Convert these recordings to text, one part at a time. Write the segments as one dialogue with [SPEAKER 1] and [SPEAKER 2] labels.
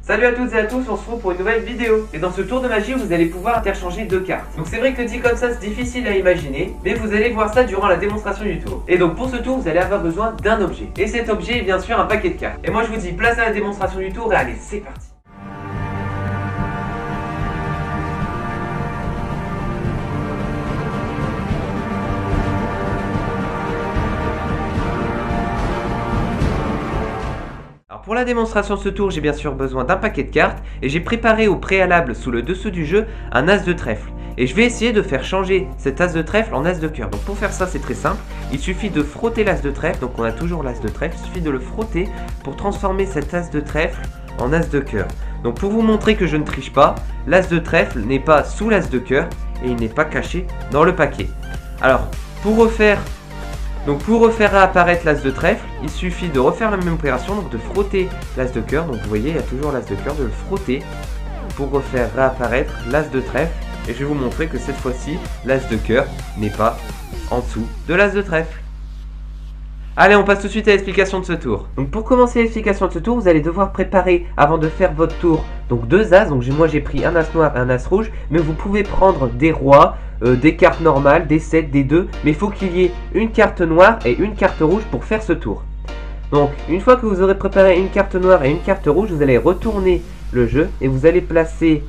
[SPEAKER 1] Salut à toutes et à tous, on se retrouve pour une nouvelle vidéo. Et dans ce tour de magie, vous allez pouvoir interchanger deux cartes. Donc c'est vrai que dit comme ça, c'est difficile à imaginer, mais vous allez voir ça durant la démonstration du tour. Et donc pour ce tour, vous allez avoir besoin d'un objet. Et cet objet est bien sûr un paquet de cartes. Et moi je vous dis place à la démonstration du tour et allez, c'est parti. Pour la démonstration de ce tour, j'ai bien sûr besoin d'un paquet de cartes et j'ai préparé au préalable sous le dessous du jeu un as de trèfle. Et je vais essayer de faire changer cet as de trèfle en as de cœur. Donc pour faire ça, c'est très simple. Il suffit de frotter l'as de trèfle. Donc on a toujours l'as de trèfle. Il suffit de le frotter pour transformer cet as de trèfle en as de cœur. Donc pour vous montrer que je ne triche pas, l'as de trèfle n'est pas sous l'as de cœur et il n'est pas caché dans le paquet. Alors pour refaire apparaître l'as de trèfle, il suffit de refaire la même opération, donc de frotter l'as de cœur. Donc vous voyez, il y a toujours l'as de cœur, de le frotter pour refaire réapparaître l'as de trèfle. Et je vais vous montrer que cette fois-ci, l'as de cœur n'est pas en dessous de l'as de trèfle. Allez, on passe tout de suite à l'explication de ce tour. Donc pour commencer l'explication de ce tour, vous allez devoir préparer, avant de faire votre tour, donc deux as. Donc moi j'ai pris un as noir et un as rouge, mais vous pouvez prendre des rois, des cartes normales, des 7, des 2, mais il faut qu'il y ait une carte noire et une carte rouge pour faire ce tour. Donc une fois que vous aurez préparé une carte noire et une carte rouge, vous allez retourner le jeu et vous allez placer,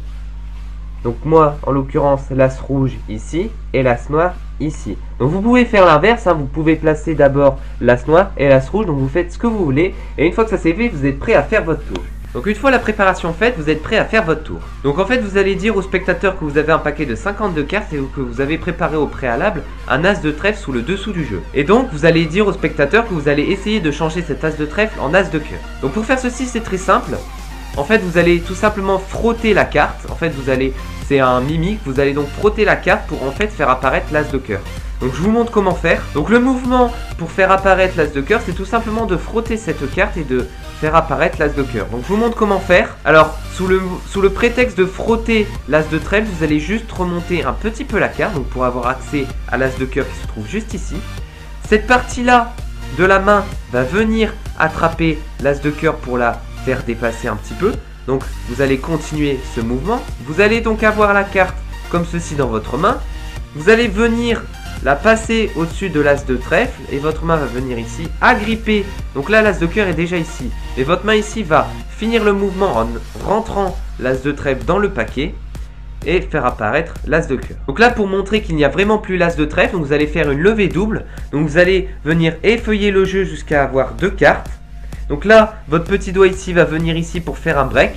[SPEAKER 1] donc moi en l'occurrence l'as rouge ici et l'as noir ici. Donc vous pouvez faire l'inverse, hein, vous pouvez placer d'abord l'as noir et l'as rouge, donc vous faites ce que vous voulez et une fois que ça c'est fait, vous êtes prêt à faire votre tour. Donc une fois la préparation faite, vous êtes prêt à faire votre tour. Donc en fait vous allez dire au spectateur que vous avez un paquet de 52 cartes et que vous avez préparé au préalable un as de trèfle sous le dessous du jeu. Et donc vous allez dire au spectateur que vous allez essayer de changer cet as de trèfle en as de cœur. Donc pour faire ceci c'est très simple. En fait vous allez tout simplement frotter la carte. En fait c'est un mimique, vous allez donc frotter la carte pour en fait faire apparaître l'as de cœur. Donc je vous montre comment faire. Donc le mouvement pour faire apparaître l'as de cœur, c'est tout simplement de frotter cette carte et de faire apparaître l'as de cœur. Donc je vous montre comment faire. Alors sous le prétexte de frotter l'as de trèfle, vous allez juste remonter un petit peu la carte, donc pour avoir accès à l'as de cœur qui se trouve juste ici. Cette partie-là de la main va venir attraper l'as de cœur pour la faire dépasser un petit peu. Donc vous allez continuer ce mouvement. Vous allez donc avoir la carte comme ceci dans votre main. Vous allez venir la passer au-dessus de l'as de trèfle et votre main va venir ici agripper. Donc là l'as de cœur est déjà ici et votre main ici va finir le mouvement en rentrant l'as de trèfle dans le paquet et faire apparaître l'as de cœur. Donc là pour montrer qu'il n'y a vraiment plus l'as de trèfle, vous allez faire une levée double. Donc vous allez venir effeuiller le jeu jusqu'à avoir deux cartes. Donc là votre petit doigt ici va venir ici pour faire un break.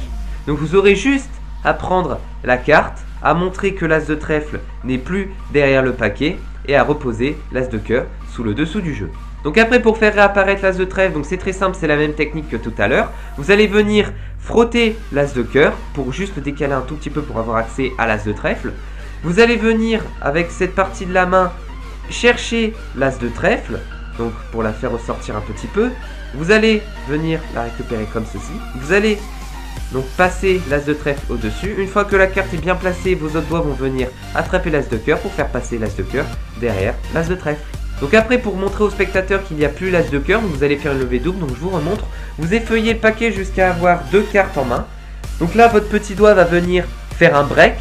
[SPEAKER 1] Donc vous aurez juste à prendre la carte, à montrer que l'as de trèfle n'est plus derrière le paquet et à reposer l'as de cœur sous le dessous du jeu. Donc après pour faire réapparaître l'as de trèfle, donc c'est très simple, c'est la même technique que tout à l'heure. Vous allez venir frotter l'as de cœur pour juste le décaler un tout petit peu pour avoir accès à l'as de trèfle. Vous allez venir avec cette partie de la main chercher l'as de trèfle, donc pour la faire ressortir un petit peu. Vous allez venir la récupérer comme ceci. Vous allez donc passer l'as de trèfle au-dessus. Une fois que la carte est bien placée, vos autres doigts vont venir attraper l'as de cœur pour faire passer l'as de cœur derrière l'as de trèfle. Donc après pour montrer au spectateur qu'il n'y a plus l'as de cœur, vous allez faire une levée double. Donc je vous remontre. Vous effeuillez le paquet jusqu'à avoir deux cartes en main. Donc là votre petit doigt va venir faire un break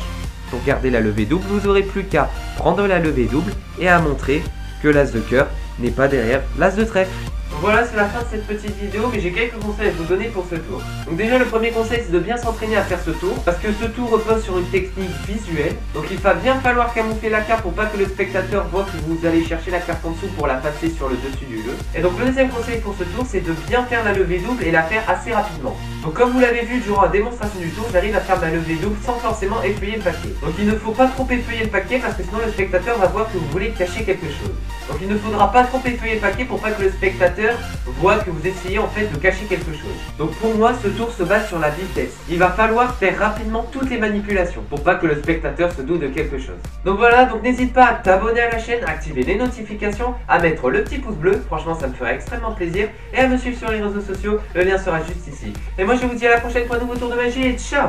[SPEAKER 1] pour garder la levée double. Vous n'aurez plus qu'à prendre la levée double et à montrer que l'as de cœur n'est pas derrière l'as de trèfle. Donc voilà, c'est la fin de cette petite vidéo, mais j'ai quelques conseils à vous donner pour ce tour. Donc déjà le premier conseil c'est de bien s'entraîner à faire ce tour, parce que ce tour repose sur une technique visuelle. Donc il va bien falloir camoufler la carte pour pas que le spectateur voit que vous allez chercher la carte en dessous pour la passer sur le dessus du jeu. Et donc le deuxième conseil pour ce tour c'est de bien faire la levée double et la faire assez rapidement. Donc comme vous l'avez vu durant la démonstration du tour, j'arrive à faire ma levée double sans forcément effeuiller le paquet. Donc il ne faut pas trop effeuiller le paquet parce que sinon le spectateur va voir que vous voulez cacher quelque chose. Donc il ne faudra pas trop effeuiller le paquet pour pas que le spectateur voit que vous essayez en fait de cacher quelque chose. Donc pour moi ce tour se base sur la vitesse. Il va falloir faire rapidement toutes les manipulations pour pas que le spectateur se doute de quelque chose. Donc voilà, donc n'hésite pas à t'abonner à la chaîne, à activer les notifications, à mettre le petit pouce bleu, franchement ça me ferait extrêmement plaisir, et à me suivre sur les réseaux sociaux, le lien sera juste ici. Et moi je vous dis à la prochaine pour un nouveau tour de magie et ciao.